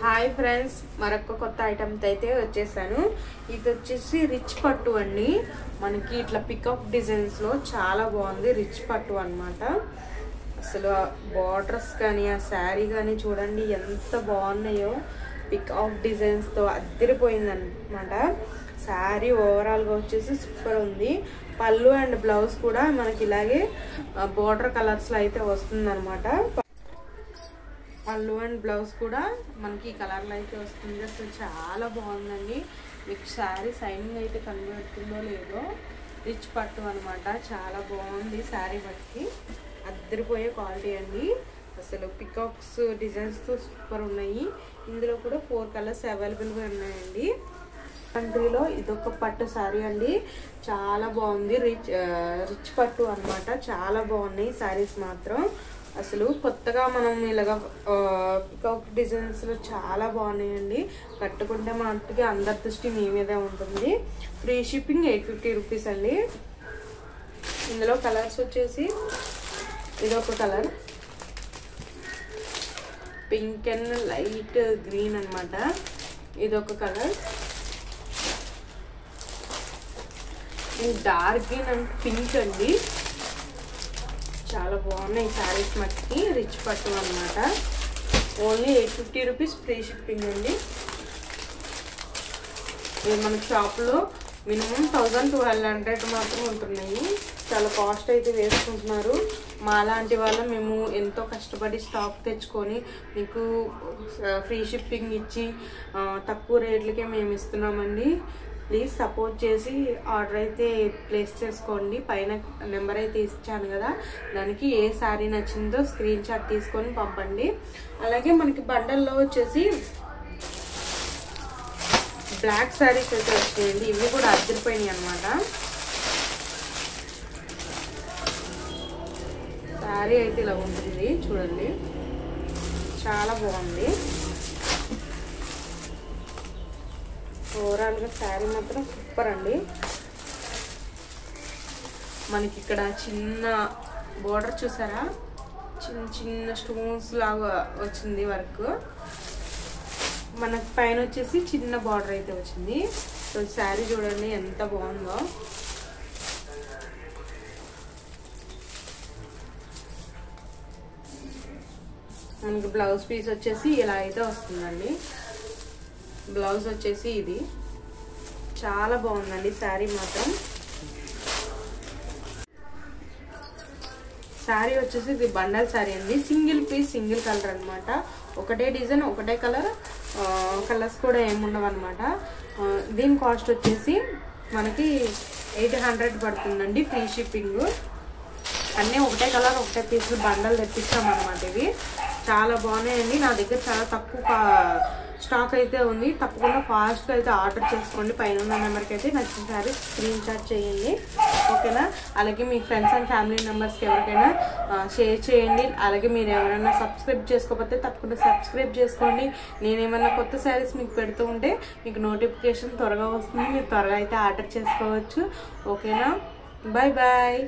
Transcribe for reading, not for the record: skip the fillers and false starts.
Hi friends, మరొక కొత్త ఐటమ్తో అయితే వచ్చేసాను. ఇది వచ్చేసి రిచ్ పట్టు అండి. మనకి ఇట్లా పికప్ డిజైన్స్లో చాలా బాగుంది. రిచ్ పట్టు అన్నమాట. అసలు బార్డర్స్ కానీ ఆ శారీ కానీ చూడండి ఎంత బాగున్నాయో. పికప్ డిజైన్స్తో అద్దరిపోయింది అనమాట. శారీ ఓవరాల్గా వచ్చేసి సూపర్ ఉంది. పళ్ళు అండ్ బ్లౌజ్ కూడా మనకి ఇలాగే బార్డర్ కలర్స్లో అయితే వస్తుంది అనమాట. పళ్ళు అండ్ బ్లౌజ్ కూడా మనకి ఈ కలర్లో అయితే వస్తుంది. అసలు చాలా బాగుందండి. మీకు శారీ సైనింగ్ అయితే కనబడుతుందో లేదో. రిచ్ పట్టు అనమాట. చాలా బాగుంది. శారీ బట్టి అద్దరిపోయే క్వాలిటీ అండి. అసలు పికాక్స్ డిజైన్స్తో సూపర్ ఉన్నాయి. ఇందులో కూడా 4 కలర్స్ అవైలబుల్గా ఉన్నాయండి. కంట్రీలో ఇదొక పట్టు శారీ అండి. చాలా బాగుంది. రిచ్ పట్టు అనమాట. చాలా బాగున్నాయి శారీస్ మాత్రం. అసలు కొత్తగా మనం ఇలాగ పికాక్ డిజైన్స్లో చాలా బాగున్నాయండి. కట్టుకుంటే మనకి అందరి దృష్టి మీ మీదే ఉంటుంది. ఫ్రీ షిప్పింగ్ 850 రూపీస్ అండి. ఇందులో కలర్స్ వచ్చేసి ఇదొక colour, pink and light green అనమాట. ఇదొక colour, dark green and pink అండి. చాలా బాగున్నాయి శారీస్ మట్టికి. రిచ్ పట్టు అనమాట. ఓన్లీ 850 రూపీస్ ఫ్రీ షిప్పింగ్ అండి. ఇది మన షాప్లో మినిమం 1200 మాత్రం ఉంటున్నాయి. చాలా కాస్ట్ అయితే వేసుకుంటున్నారు. మా లాంటి వాళ్ళు మేము ఎంతో కష్టపడి స్టాక్ తెచ్చుకొని మీకు ఫ్రీ షిప్పింగ్ ఇచ్చి తక్కువ రేట్లకే మేము ఇస్తున్నామండి. ప్లీజ్ సపోర్ట్ చేసి ఆర్డర్ అయితే ప్లేస్ చేసుకోండి. పైన నెంబర్ అయితే ఇచ్చాను కదా, దానికి ఏ శారీ నచ్చిందో స్క్రీన్ షాట్ తీసుకొని పంపండి. అలాగే మనకి బండల్లో వచ్చేసి బ్లాక్ శారీస్ అయితే వచ్చాయండి. ఇవి కూడా అద్దరిపోయినాయి అనమాట. శారీ అయితే ఇలా ఉంటుంది చూడండి. చాలా బాగుంది. ఓవరాల్గా శారీ మాత్రం సూపర్ అండి. మనకి ఇక్కడ చిన్న బోర్డర్ చూసారా, చిన్న చిన్న స్టోన్స్ లాగా వచ్చింది వర్క్. మనకి పైన వచ్చేసి చిన్న బార్డర్ అయితే వచ్చింది. సో శారీ చూడండి ఎంత బాగుందో. మనకి బ్లౌజ్ పీస్ వచ్చేసి ఇలా అయితే వస్తుందండి. బ్లౌజ్ వచ్చేసి ఇది చాలా బాగుందండి శారీ మాత్రం. శారీ వచ్చేసి ఇది బండల్ శారీ అండి. సింగిల్ పీస్ సింగిల్ కలర్ అనమాట. ఒకటే డిజైన్ ఒకటే కలర్, కలర్స్ కూడా ఏముండవు అనమాట. దీని కాస్ట్ వచ్చేసి మనకి 800 పడుతుందండి ఫ్రీ షిప్పింగ్. అన్నీ ఒకటే కలర్ ఒకటే పీసులు బండల్ తెప్పిస్తామన్నమాట. ఇవి చాలా బాగున్నాయండి. నా దగ్గర చాలా తక్కువ స్టాక్ అయితే ఉంది. తప్పకుండా ఫాస్ట్గా అయితే ఆర్డర్ చేసుకోండి. పైన ఉన్న నెంబర్కి అయితే నచ్చిన శారీ స్క్రీన్ షాట్ చేయండి, ఓకేనా. అలాగే మీ ఫ్రెండ్స్ అండ్ ఫ్యామిలీ మెంబర్స్కి ఎవరికైనా షేర్ చేయండి. అలాగే మీరు ఎవరైనా సబ్స్క్రైబ్ చేసుకోకపోతే తప్పకుండా సబ్స్క్రైబ్ చేసుకోండి. నేనేమన్నా కొత్త శారీస్ మీకు పెడుతూ ఉంటే మీకు నోటిఫికేషన్ త్వరగా వస్తుంది. మీరు త్వరగా అయితే ఆర్డర్ చేసుకోవచ్చు, ఓకేనా. Bye bye.